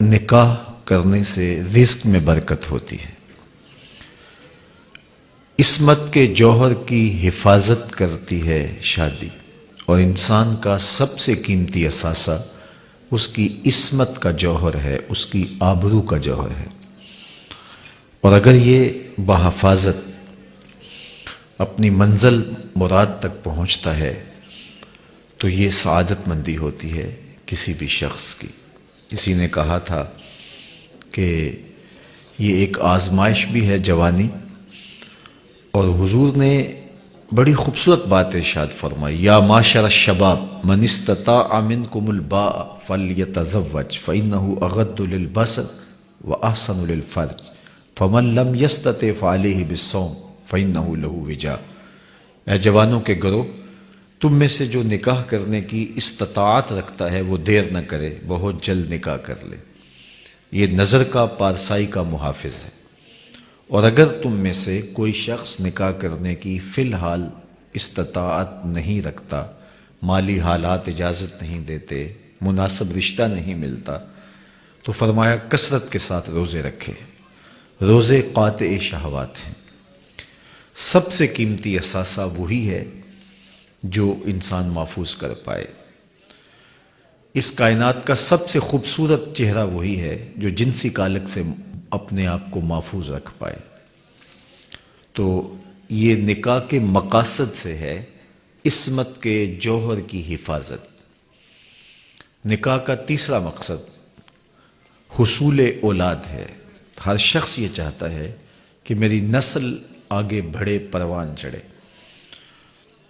نکاح کرنے سے رزق میں برکت ہوتی ہے، عصمت کے جوہر کی حفاظت کرتی ہے شادی، اور انسان کا سب سے قیمتی اثاثہ اس کی عصمت کا جوہر ہے، اس کی آبرو کا جوہر ہے، اور اگر یہ بحفاظت اپنی منزل مراد تک پہنچتا ہے تو یہ سعادت مندی ہوتی ہے کسی بھی شخص کی۔ کسی نے کہا تھا کہ یہ ایک آزمائش بھی ہے جوانی، اور حضور نے بڑی خوبصورت بات ارشاد فرمائی، یا معاشر الشباب من استطاع منکم الباء فلیتزوج فإنہ اغض للبصر واحسن للفرج فمن لم یستطع فعلیہ بالصوم فإنہ لہ وجاء۔ اے جوانوں کے گروہ، تم میں سے جو نکاح کرنے کی استطاعت رکھتا ہے وہ دیر نہ کرے، بہت جلد نکاح کر لے، یہ نظر کا پارسائی کا محافظ ہے۔ اور اگر تم میں سے کوئی شخص نکاح کرنے کی فی الحال استطاعت نہیں رکھتا، مالی حالات اجازت نہیں دیتے، مناسب رشتہ نہیں ملتا، تو فرمایا کثرت کے ساتھ روزے رکھے۔ روزے قاطع شہوات ہیں۔ سب سے قیمتی اثاثہ وہی ہے جو انسان محفوظ کر پائے۔ اس کائنات کا سب سے خوبصورت چہرہ وہی ہے جو جنسی کالک سے اپنے آپ کو محفوظ رکھ پائے۔ تو یہ نکاح کے مقاصد سے ہے عصمت کے جوہر کی حفاظت۔ نکاح کا تیسرا مقصد حصول اولاد ہے۔ ہر شخص یہ چاہتا ہے کہ میری نسل آگے بڑھے، پروان چڑھے،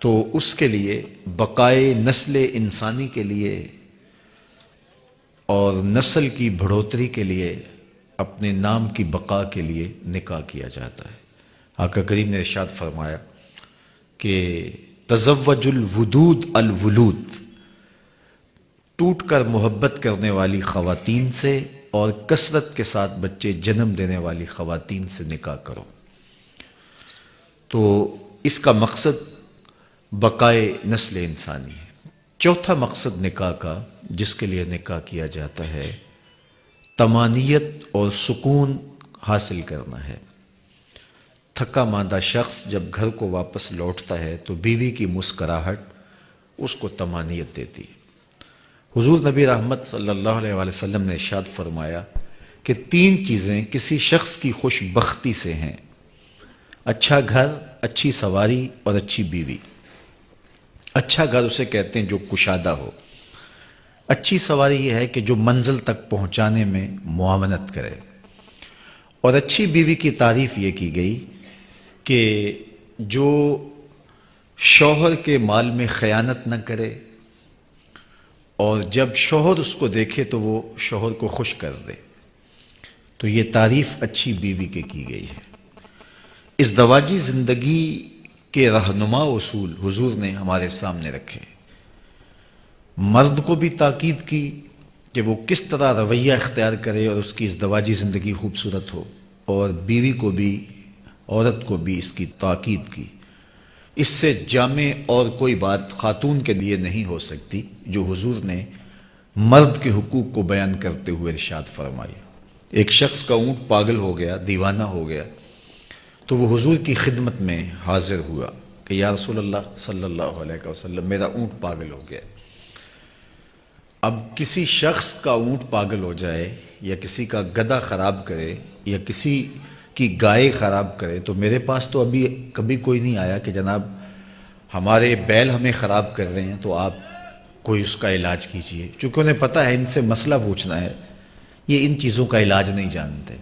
تو اس کے لیے بقائے نسل انسانی کے لیے اور نسل کی بڑھوتری کے لیے، اپنے نام کی بقا کے لیے نکاح کیا جاتا ہے۔ آقا کریم نے ارشاد فرمایا کہ تزوج الودود الولود، ٹوٹ کر محبت کرنے والی خواتین سے اور کثرت کے ساتھ بچے جنم دینے والی خواتین سے نکاح کرو۔ تو اس کا مقصد بقائے نسل انسانی ہے۔ چوتھا مقصد نکاح کا جس کے لیے نکاح کیا جاتا ہے طمانینت اور سکون حاصل کرنا ہے۔ تھکا ماندہ شخص جب گھر کو واپس لوٹتا ہے تو بیوی کی مسکراہٹ اس کو طمانینت دیتی ہے۔ حضور نبی رحمت صلی اللہ علیہ وآلہ وسلم نے ارشاد فرمایا کہ 3 چیزیں کسی شخص کی خوش بختی سے ہیں: اچھا گھر، اچھی سواری اور اچھی بیوی۔ اچھا گھر اسے کہتے ہیں جو کشادہ ہو۔ اچھی سواری یہ ہے کہ جو منزل تک پہنچانے میں معاونت کرے، اور اچھی بیوی کی تعریف یہ کی گئی کہ جو شوہر کے مال میں خیانت نہ کرے، اور جب شوہر اس کو دیکھے تو وہ شوہر کو خوش کر دے۔ تو یہ تعریف اچھی بیوی کی گئی ہے۔ ازدواجی زندگی کے رہنما اصول حضور نے ہمارے سامنے رکھے۔ مرد کو بھی تاکید کی کہ وہ کس طرح رویہ اختیار کرے اور اس کی ازدواجی زندگی خوبصورت ہو، اور بیوی کو بھی، عورت کو بھی اس کی تاکید کی۔ اس سے جامع اور کوئی بات خاتون کے لیے نہیں ہو سکتی جو حضور نے مرد کے حقوق کو بیان کرتے ہوئے ارشاد فرمائی۔ ایک شخص کا اونٹ پاگل ہو گیا، دیوانہ ہو گیا، تو وہ حضور کی خدمت میں حاضر ہوا کہ یا رسول اللہ صلی اللہ علیہ وسلم، میرا اونٹ پاگل ہو گیا۔ اب کسی شخص کا اونٹ پاگل ہو جائے، یا کسی کا گدھا خراب کرے، یا کسی کی گائے خراب کرے، تو میرے پاس تو ابھی کبھی کوئی نہیں آیا کہ جناب ہمارے بیل ہمیں خراب کر رہے ہیں تو آپ کوئی اس کا علاج کیجئے، چونکہ انہیں پتہ ہے ان سے مسئلہ پوچھنا ہے، یہ ان چیزوں کا علاج نہیں جانتے۔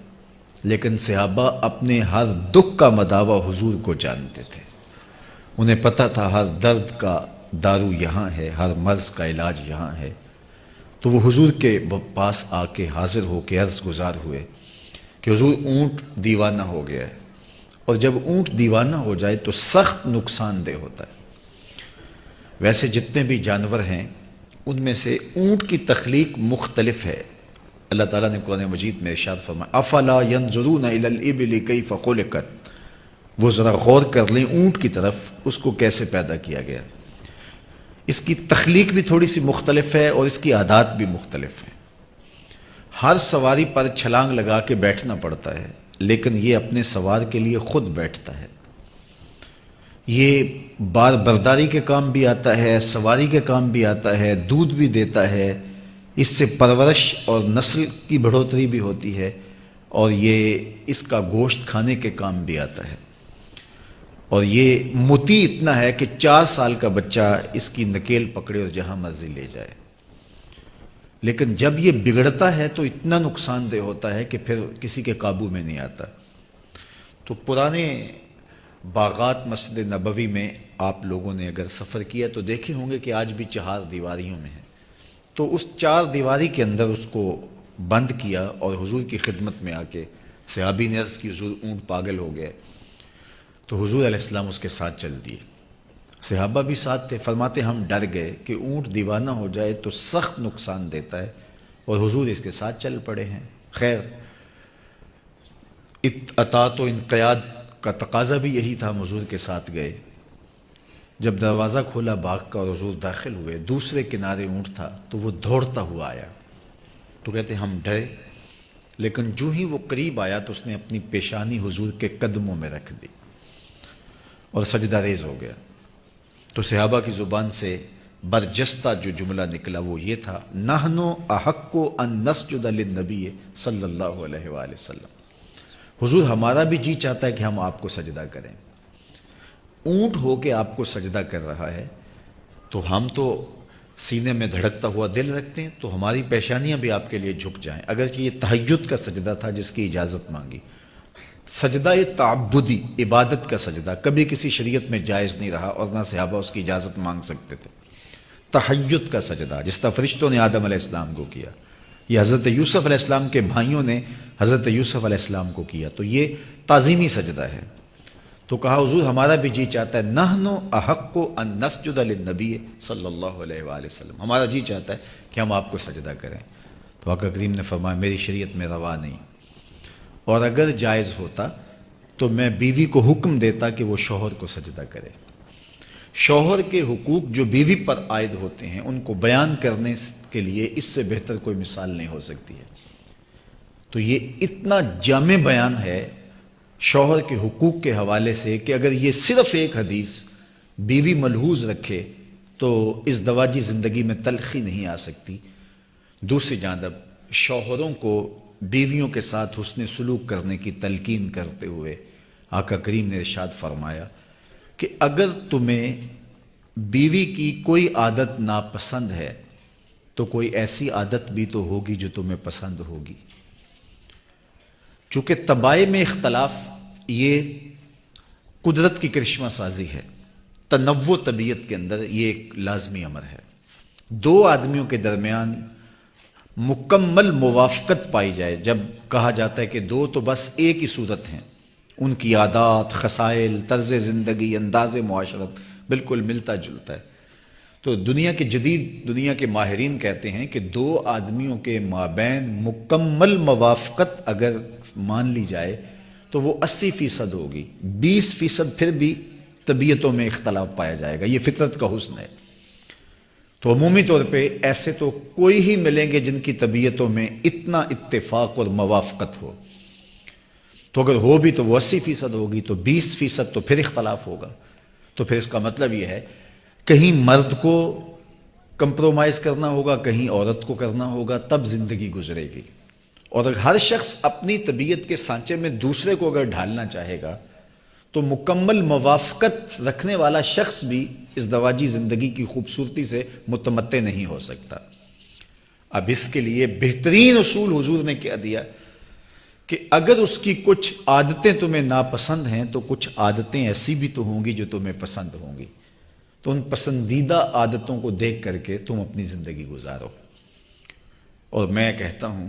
لیکن صحابہ اپنے ہر دکھ کا مداوع حضور کو جانتے تھے۔ انہیں پتہ تھا ہر درد کا دارو یہاں ہے، ہر مرض کا علاج یہاں ہے۔ تو وہ حضور کے پاس آ کے حاضر ہو کے عرض گزار ہوئے کہ حضور اونٹ دیوانہ ہو گیا ہے، اور جب اونٹ دیوانہ ہو جائے تو سخت نقصان دہ ہوتا ہے۔ ویسے جتنے بھی جانور ہیں ان میں سے اونٹ کی تخلیق مختلف ہے۔ اللہ تعالیٰ نے قرآن مجید میں ارشاد فرمایا افلا ينظرون الى الابل کیف خلقت، وہ ذرا غور کر لیں اونٹ کی طرف، اس کو کیسے پیدا کیا گیا۔ اس کی تخلیق بھی تھوڑی سی مختلف ہے اور اس کی عادات بھی مختلف ہیں۔ ہر سواری پر چھلانگ لگا کے بیٹھنا پڑتا ہے، لیکن یہ اپنے سوار کے لیے خود بیٹھتا ہے۔ یہ بار برداری کے کام بھی آتا ہے، سواری کے کام بھی آتا ہے، دودھ بھی دیتا ہے، اس سے پرورش اور نسل کی بڑھوتری بھی ہوتی ہے، اور یہ اس کا گوشت کھانے کے کام بھی آتا ہے۔ اور یہ مطیع اتنا ہے کہ 4 سال کا بچہ اس کی نکیل پکڑے اور جہاں مرضی لے جائے۔ لیکن جب یہ بگڑتا ہے تو اتنا نقصان دہ ہوتا ہے کہ پھر کسی کے قابو میں نہیں آتا۔ تو پرانے باغات مسجد نبوی میں آپ لوگوں نے اگر سفر کیا تو دیکھے ہوں گے کہ آج بھی 4 دیواریوں میں ہے۔ تو اس 4 دیواری کے اندر اس کو بند کیا اور حضور کی خدمت میں آ کے صحابی نے عرض کی حضور اونٹ پاگل ہو گئے، تو حضور علیہ السلام اس کے ساتھ چل دیے۔ صحابہ بھی ساتھ تھے، فرماتے ہم ڈر گئے کہ اونٹ دیوانہ ہو جائے تو سخت نقصان دیتا ہے، اور حضور اس کے ساتھ چل پڑے ہیں۔ خیر اطاعت و انقیاد کا تقاضا بھی یہی تھا، ہم حضور کے ساتھ گئے۔ جب دروازہ کھولا باغ کا اور حضور داخل ہوئے، دوسرے کنارے اونٹ تھا تو وہ دوڑتا ہوا آیا۔ تو کہتے ہم ڈرے، لیکن جو ہی وہ قریب آیا تو اس نے اپنی پیشانی حضور کے قدموں میں رکھ دی اور سجدہ ریز ہو گیا۔ تو صحابہ کی زبان سے برجستہ جو جملہ نکلا وہ یہ تھا، نحن احق ان نسجد للنبی صلی اللہ علیہ وآلہ وسلم، حضور ہمارا بھی جی چاہتا ہے کہ ہم آپ کو سجدہ کریں۔ اونٹ ہو کے آپ کو سجدہ کر رہا ہے تو ہم تو سینے میں دھڑکتا ہوا دل رکھتے ہیں، تو ہماری پیشانیاں بھی آپ کے لیے جھک جائیں۔ اگرچہ یہ تہجد کا سجدہ تھا جس کی اجازت مانگی، سجدہ تعبدی عبادت کا سجدہ کبھی کسی شریعت میں جائز نہیں رہا، اور نہ صحابہ اس کی اجازت مانگ سکتے تھے۔ تہجد کا سجدہ جس طرح فرشتوں نے آدم علیہ السلام کو کیا، یہ حضرت یوسف علیہ السلام کے بھائیوں نے حضرت یوسف علیہ السلام کو کیا، تو یہ تعظیمی سجدہ ہے۔ تو کہا حضور ہمارا بھی جی چاہتا ہے، نحن احق ان نسجد للنبی صلی اللہ علیہ وآلہ وسلم، ہمارا جی چاہتا ہے کہ ہم آپ کو سجدہ کریں۔ تو آقا کریم نے فرمایا میری شریعت میں روا نہیں، اور اگر جائز ہوتا تو میں بیوی کو حکم دیتا کہ وہ شوہر کو سجدہ کرے۔ شوہر کے حقوق جو بیوی پر عائد ہوتے ہیں ان کو بیان کرنے کے لیے اس سے بہتر کوئی مثال نہیں ہو سکتی ہے۔ تو یہ اتنا جامع بیان ہے شوہر کے حقوق کے حوالے سے کہ اگر یہ صرف ایک حدیث بیوی ملحوظ رکھے تو اس دواجی زندگی میں تلخی نہیں آ سکتی۔ دوسری جانب شوہروں کو بیویوں کے ساتھ حسن سلوک کرنے کی تلقین کرتے ہوئے آقا کریم نے ارشاد فرمایا کہ اگر تمہیں بیوی کی کوئی عادت ناپسند ہے تو کوئی ایسی عادت بھی تو ہوگی جو تمہیں پسند ہوگی۔ چونکہ طبائع میں اختلاف یہ قدرت کی کرشمہ سازی ہے، تنوع طبیعت کے اندر یہ ایک لازمی امر ہے۔ 2 آدمیوں کے درمیان مکمل موافقت پائی جائے، جب کہا جاتا ہے کہ 2 تو بس ایک ہی صورت ہیں، ان کی عادات، خصائل، طرز زندگی، انداز معاشرت بالکل ملتا جلتا ہے، تو دنیا کے ماہرین کہتے ہیں کہ 2 آدمیوں کے مابین مکمل موافقت اگر مان لی جائے تو وہ 80% ہوگی، 20% پھر بھی طبیعتوں میں اختلاف پایا جائے گا، یہ فطرت کا حسن ہے۔ تو عمومی طور پہ ایسے تو کوئی ہی ملیں گے جن کی طبیعتوں میں اتنا اتفاق اور موافقت ہو، تو اگر ہو بھی تو وہ 80% ہوگی، تو 20% تو پھر اختلاف ہوگا۔ تو پھر اس کا مطلب یہ ہے کہیں مرد کو کمپرومائز کرنا ہوگا، کہیں عورت کو کرنا ہوگا، تب زندگی گزرے گی۔ اور اگر ہر شخص اپنی طبیعت کے سانچے میں دوسرے کو اگر ڈھالنا چاہے گا تو مکمل موافقت رکھنے والا شخص بھی اس دواجی زندگی کی خوبصورتی سے متمتع نہیں ہو سکتا۔ اب اس کے لیے بہترین اصول حضور نے کیا دیا کہ اگر اس کی کچھ عادتیں تمہیں ناپسند ہیں تو کچھ عادتیں ایسی بھی تو ہوں گی جو تمہیں پسند ہوں گی، تو ان پسندیدہ عادتوں کو دیکھ کر کے تم اپنی زندگی گزارو۔ اور میں کہتا ہوں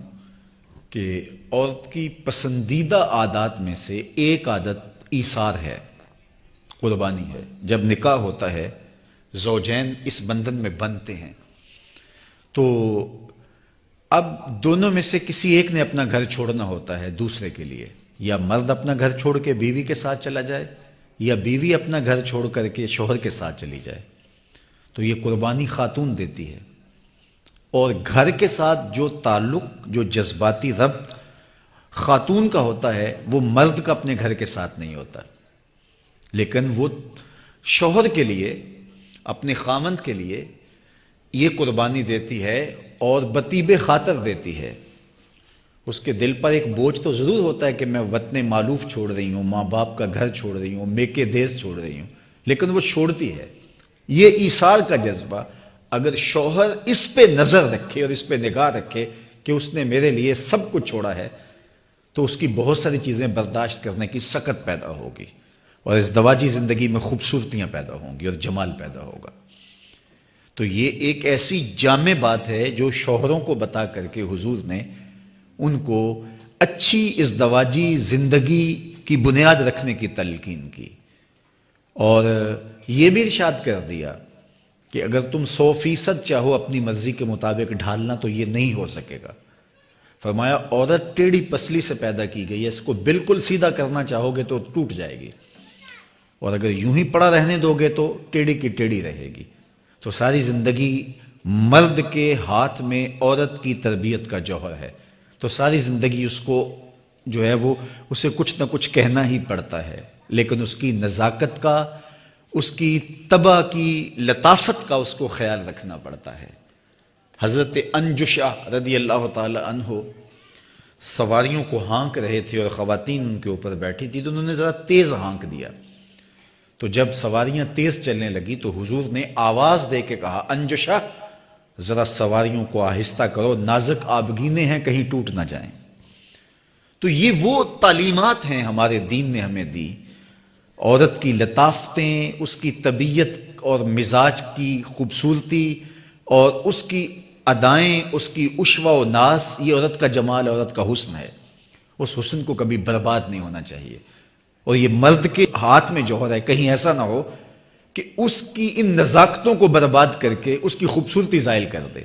کہ عورت کی پسندیدہ عادات میں سے ایک عادت ایثار ہے، قربانی ہے۔ جب نکاح ہوتا ہے زوجین اس بندھن میں بندھتے ہیں تو اب دونوں میں سے کسی ایک نے اپنا گھر چھوڑنا ہوتا ہے دوسرے کے لیے، یا مرد اپنا گھر چھوڑ کے بیوی کے ساتھ چلا جائے یا بیوی اپنا گھر چھوڑ کر کے شوہر کے ساتھ چلی جائے، تو یہ قربانی خاتون دیتی ہے۔ اور گھر کے ساتھ جو تعلق، جو جذباتی ربط خاتون کا ہوتا ہے وہ مرد کا اپنے گھر کے ساتھ نہیں ہوتا، لیکن وہ شوہر کے لیے، اپنے خامند کے لیے یہ قربانی دیتی ہے اور بطیب خاطر دیتی ہے۔ اس کے دل پر ایک بوجھ تو ضرور ہوتا ہے کہ میں وطن مالوف چھوڑ رہی ہوں، ماں باپ کا گھر چھوڑ رہی ہوں، میکے دیس چھوڑ رہی ہوں، لیکن وہ چھوڑتی ہے۔ یہ ایثار کا جذبہ اگر شوہر اس پہ نظر رکھے اور اس پہ نگاہ رکھے کہ اس نے میرے لیے سب کچھ چھوڑا ہے، تو اس کی بہت ساری چیزیں برداشت کرنے کی سکت پیدا ہوگی، اور اس دواجی زندگی میں خوبصورتیاں پیدا ہوں گی اور جمال پیدا ہوگا۔ تو یہ ایک ایسی جامع بات ہے جو شوہروں کو بتا کر کے حضور نے ان کو اچھی اس دواجی زندگی کی بنیاد رکھنے کی تلقین کی، اور یہ بھی ارشاد کر دیا کہ اگر تم 100% چاہو اپنی مرضی کے مطابق ڈھالنا تو یہ نہیں ہو سکے گا۔ فرمایا عورت ٹیڑھی پسلی سے پیدا کی گئی ہے، اس کو بالکل سیدھا کرنا چاہو گے تو ٹوٹ جائے گی، اور اگر یوں ہی پڑا رہنے دو گے تو ٹیڑھی کی ٹیڑھی رہے گی۔ تو ساری زندگی مرد کے ہاتھ میں عورت کی تربیت کا جوہر ہے، تو ساری زندگی اس کو جو ہے وہ اسے کچھ نہ کچھ کہنا ہی پڑتا ہے، لیکن اس کی نزاکت کا، اس کی طبع کی لطافت کا اس کو خیال رکھنا پڑتا ہے۔ حضرت انجشہ رضی اللہ تعالی عنہ سواریوں کو ہانک رہے تھے اور خواتین ان کے اوپر بیٹھی تھی، تو انہوں نے ذرا تیز ہانک دیا۔ تو جب سواریاں تیز چلنے لگی تو حضور نے آواز دے کے کہا، انجشہ ذرا سواریوں کو آہستہ کرو، نازک آبگینے ہیں، کہیں ٹوٹ نہ جائیں۔ تو یہ وہ تعلیمات ہیں ہمارے دین نے ہمیں دی۔ عورت کی لطافتیں، اس کی طبیعت اور مزاج کی خوبصورتی اور اس کی ادائیں، اس کی عشوہ و ناز، یہ عورت کا جمال، عورت کا حسن ہے۔ اس حسن کو کبھی برباد نہیں ہونا چاہیے، اور یہ مرد کے ہاتھ میں جوہر ہے، کہیں ایسا نہ ہو کہ اس کی ان نزاکتوں کو برباد کر کے اس کی خوبصورتی زائل کر دے۔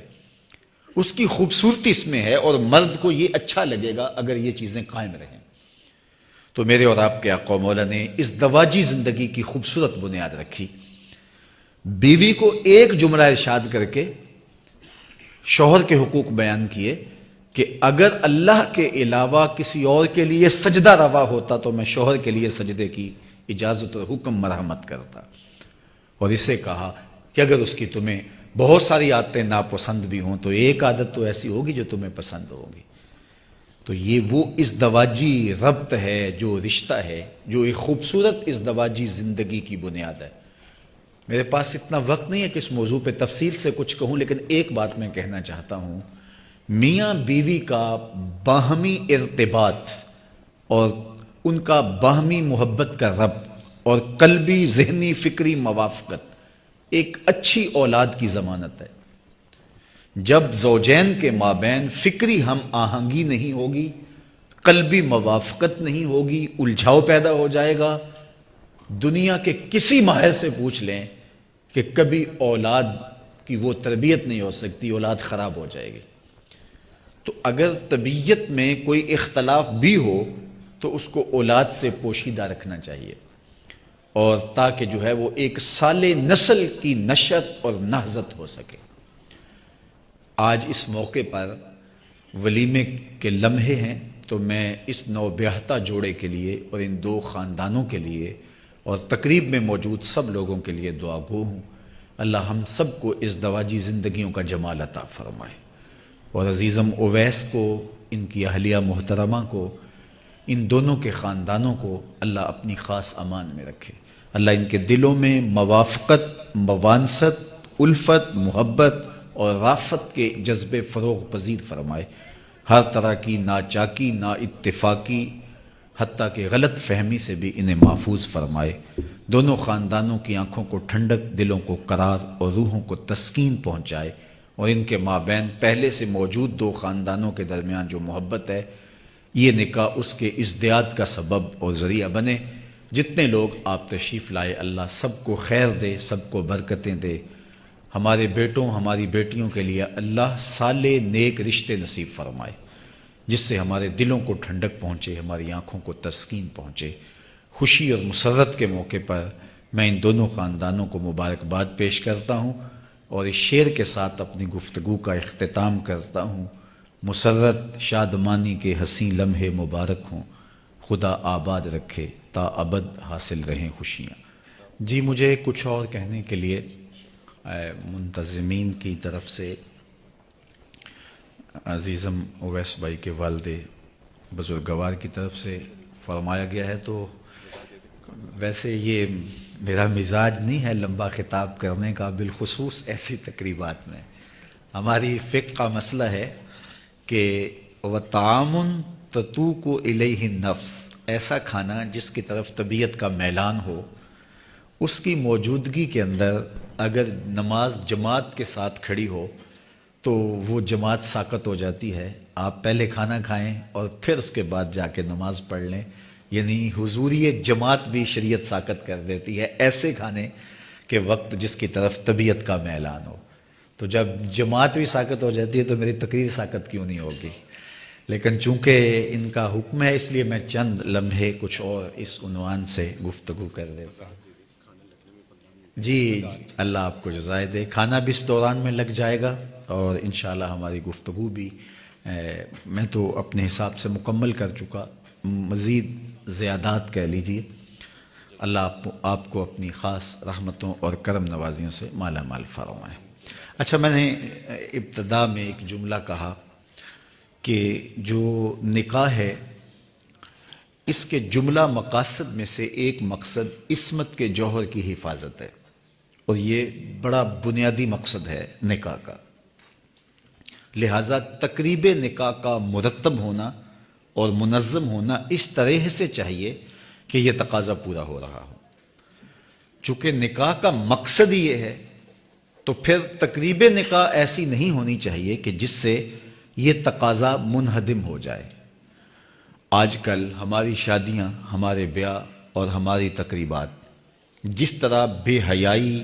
اس کی خوبصورتی اس میں ہے، اور مرد کو یہ اچھا لگے گا اگر یہ چیزیں قائم رہیں۔ تو میرے اور آپ کے آقا مولا نے اس دواجی زندگی کی خوبصورت بنیاد رکھی۔ بیوی کو ایک جملہ ارشاد کر کے شوہر کے حقوق بیان کیے کہ اگر اللہ کے علاوہ کسی اور کے لیے سجدہ روا ہوتا تو میں شوہر کے لیے سجدے کی اجازت اور حکم مرحمت کرتا، اور اسے کہا کہ اگر اس کی تمہیں بہت ساری عادتیں ناپسند بھی ہوں تو ایک عادت تو ایسی ہوگی جو تمہیں پسند ہوگی۔ تو یہ وہ اس دواجی ربط ہے، جو رشتہ ہے، جو ایک خوبصورت اس دواجی زندگی کی بنیاد ہے۔ میرے پاس اتنا وقت نہیں ہے کہ اس موضوع پہ تفصیل سے کچھ کہوں، لیکن ایک بات میں کہنا چاہتا ہوں، میاں بیوی کا باہمی ارتباط اور ان کا باہمی محبت کا ربط اور قلبی، ذہنی، فکری موافقت ایک اچھی اولاد کی ضمانت ہے۔ جب زوجین کے مابین فکری ہم آہنگی نہیں ہوگی، قلبی موافقت نہیں ہوگی، الجھاؤ پیدا ہو جائے گا۔ دنیا کے کسی ماہر سے پوچھ لیں کہ کبھی اولاد کی وہ تربیت نہیں ہو سکتی، اولاد خراب ہو جائے گی۔ تو اگر طبیعت میں کوئی اختلاف بھی ہو تو اس کو اولاد سے پوشیدہ رکھنا چاہیے، اور تاکہ جو ہے وہ ایک سالے نسل کی نشأت اور نہضت ہو سکے۔ آج اس موقع پر ولیمے کے لمحے ہیں، تو میں اس نوبیاہتا جوڑے کے لیے اور ان دو خاندانوں کے لیے اور تقریب میں موجود سب لوگوں کے لیے دعا گو ہوں۔ اللہ ہم سب کو اس دواجی زندگیوں کا جمال عطا فرمائے، اور عزیزم اویس کو، ان کی اہلیہ محترمہ کو، ان دونوں کے خاندانوں کو اللہ اپنی خاص امان میں رکھے۔ اللہ ان کے دلوں میں موافقت، موانست، الفت، محبت اور رافت کے جذبے فروغ پذیر فرمائے۔ ہر طرح کی ناچاکی، نا اتفاقی، حتیٰ کہ غلط فہمی سے بھی انہیں محفوظ فرمائے۔ دونوں خاندانوں کی آنکھوں کو ٹھنڈک، دلوں کو قرار اور روحوں کو تسکین پہنچائے، اور ان کے مابین پہلے سے موجود دو خاندانوں کے درمیان جو محبت ہے، یہ نکاح اس کے ازدیاد کا سبب اور ذریعہ بنے۔ جتنے لوگ آپ تشریف لائے، اللہ سب کو خیر دے، سب کو برکتیں دے۔ ہمارے بیٹوں، ہماری بیٹیوں کے لیے اللہ صالح نیک رشتے نصیب فرمائے، جس سے ہمارے دلوں کو ٹھنڈک پہنچے، ہماری آنکھوں کو تسکین پہنچے۔ خوشی اور مسرت کے موقع پر میں ان دونوں خاندانوں کو مبارکباد پیش کرتا ہوں، اور اس شعر کے ساتھ اپنی گفتگو کا اختتام کرتا ہوں۔ مسرت شادمانی کے حسین لمحے مبارک ہوں، خدا آباد رکھے تا ابد حاصل رہیں خوشیاں۔ جی مجھے کچھ اور کہنے کے لیے منتظمین کی طرف سے عزیزم اویس بھائی کے والد بزرگوار کی طرف سے فرمایا گیا ہے، تو ویسے یہ میرا مزاج نہیں ہے لمبا خطاب کرنے کا، بالخصوص ایسی تقریبات میں۔ ہماری فقہ کا مسئلہ ہے کہ وَطَعَامٌ تَتُوقُ إِلَيْهِ النَّفْسُ، ایسا کھانا جس کی طرف طبیعت کا میلان ہو، اس کی موجودگی کے اندر اگر نماز جماعت کے ساتھ کھڑی ہو تو وہ جماعت ساقط ہو جاتی ہے۔ آپ پہلے کھانا کھائیں اور پھر اس کے بعد جا کے نماز پڑھ لیں، یعنی حضوری جماعت بھی شریعت ساقط کر دیتی ہے ایسے کھانے کے وقت جس کی طرف طبیعت کا میلان ہو۔ تو جب جماعت بھی ساقط ہو جاتی ہے تو میری تقریر ساقط کیوں نہیں ہوگی؟ لیکن چونکہ ان کا حکم ہے اس لیے میں چند لمحے کچھ اور اس عنوان سے گفتگو کر دیتا ہوں۔ جی اللہ آپ کو جزائے دے، کھانا بھی اس دوران میں لگ جائے گا اور انشاءاللہ ہماری گفتگو بھی میں تو اپنے حساب سے مکمل کر چکا، مزید زیادات کہہ لیجیے۔ اللہ آپ کو اپنی خاص رحمتوں اور کرم نوازیوں سے مالا مال فرمائے۔ اچھا، میں نے ابتدا میں ایک جملہ کہا کہ جو نکاح ہے اس کے جملہ مقاصد میں سے ایک مقصد عصمت کے جوہر کی حفاظت ہے، اور یہ بڑا بنیادی مقصد ہے نکاح کا۔ لہٰذا تقریب نکاح کا مرتب ہونا اور منظم ہونا اس طرح سے چاہیے کہ یہ تقاضا پورا ہو رہا ہو۔ چونکہ نکاح کا مقصد ہی یہ ہے تو پھر تقریب نکاح ایسی نہیں ہونی چاہیے کہ جس سے یہ تقاضا منہدم ہو جائے۔ آج کل ہماری شادیاں، ہمارے بیاہ اور ہماری تقریبات جس طرح بے حیائی،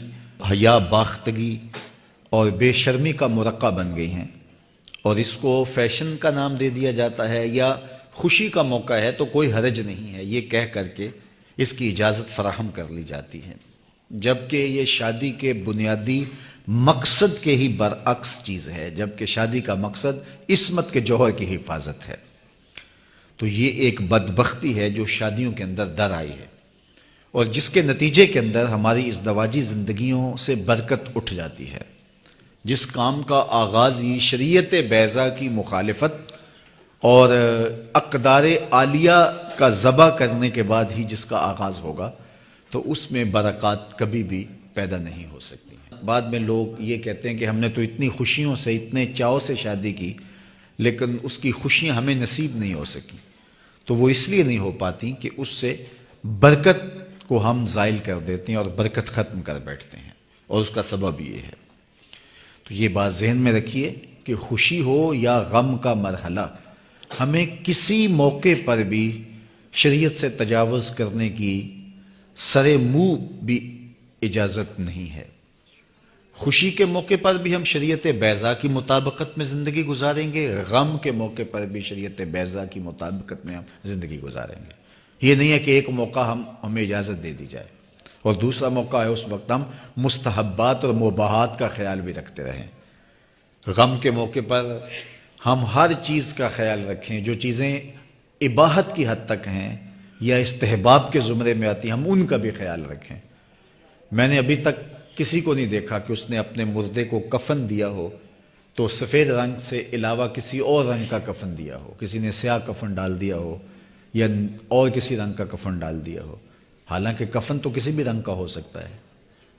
حیا باختگی اور بے شرمی کا مرقع بن گئی ہیں، اور اس کو فیشن کا نام دے دیا جاتا ہے یا خوشی کا موقع ہے تو کوئی حرج نہیں ہے یہ کہہ کر کے اس کی اجازت فراہم کر لی جاتی ہے، جبکہ یہ شادی کے بنیادی مقصد کے ہی برعکس چیز ہے، جبکہ شادی کا مقصد عصمت کے جوہر کی حفاظت ہے۔ تو یہ ایک بدبختی ہے جو شادیوں کے اندر در آئی ہے، اور جس کے نتیجے کے اندر ہماری ازدواجی زندگیوں سے برکت اٹھ جاتی ہے۔ جس کام کا آغاز ہی شریعت بیضا کی مخالفت اور اقدار عالیہ کا ذبح کرنے کے بعد ہی جس کا آغاز ہوگا تو اس میں برکات کبھی بھی پیدا نہیں ہو سکتی۔ بعد میں لوگ یہ کہتے ہیں کہ ہم نے تو اتنی خوشیوں سے، اتنے چاؤ سے شادی کی لیکن اس کی خوشیاں ہمیں نصیب نہیں ہو سکی، تو وہ اس لیے نہیں ہو پاتی کہ اس سے برکت کو ہم زائل کر دیتے ہیں اور برکت ختم کر بیٹھتے ہیں، اور اس کا سبب یہ ہے۔ تو یہ بات ذہن میں رکھیے کہ خوشی ہو یا غم کا مرحلہ، ہمیں کسی موقع پر بھی شریعت سے تجاوز کرنے کی سرے منہ بھی اجازت نہیں ہے۔ خوشی کے موقع پر بھی ہم شریعت بیضا کی مطابقت میں زندگی گزاریں گے، غم کے موقع پر بھی شریعت بیضا کی مطابقت میں ہم زندگی گزاریں گے۔ یہ نہیں ہے کہ ایک موقع ہمیں اجازت دے دی جائے اور دوسرا موقع ہے اس وقت ہم مستحبات اور مباحات کا خیال بھی رکھتے رہیں۔ غم کے موقع پر ہم ہر چیز کا خیال رکھیں، جو چیزیں اباحت کی حد تک ہیں یا استحباب کے زمرے میں آتی ہیں ہم ان کا بھی خیال رکھیں۔ میں نے ابھی تک کسی کو نہیں دیکھا کہ اس نے اپنے مردے کو کفن دیا ہو تو سفید رنگ سے علاوہ کسی اور رنگ کا کفن دیا ہو، کسی نے سیاہ کفن ڈال دیا ہو یا اور کسی رنگ کا کفن ڈال دیا ہو۔ حالانکہ کفن تو کسی بھی رنگ کا ہو سکتا ہے،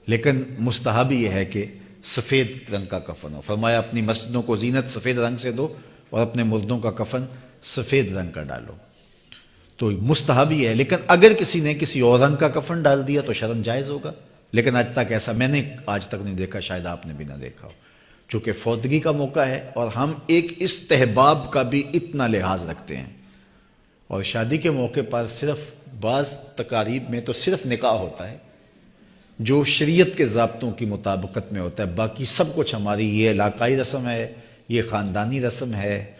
لیکن مستحب یہ ہے کہ سفید رنگ کا کفن ہو۔ فرمایا اپنی مسجدوں کو زینت سفید رنگ سے دو اور اپنے مردوں کا کفن سفید رنگ کا ڈالو، تو مستحب یہ ہے۔ لیکن اگر کسی نے کسی اور رنگ کا کفن ڈال دیا تو شرعاً جائز ہوگا، لیکن آج تک ایسا میں نے آج تک نہیں دیکھا، شاید آپ نے بھی نہ دیکھا ہو، چونکہ فوتگی کا موقع ہے اور ہم ایک استحباب کا بھی اتنا لحاظ رکھتے ہیں۔ اور شادی کے موقع پر صرف بعض تقاریب میں تو صرف نکاح ہوتا ہے جو شریعت کے ضابطوں کی مطابقت میں ہوتا ہے، باقی سب کچھ ہماری یہ علاقائی رسم ہے، یہ خاندانی رسم ہے،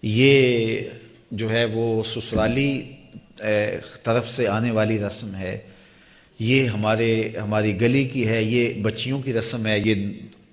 یہ جو ہے وہ سسرالی طرف سے آنے والی رسم ہے، یہ ہماری گلی کی ہے، یہ بچیوں کی رسم ہے، یہ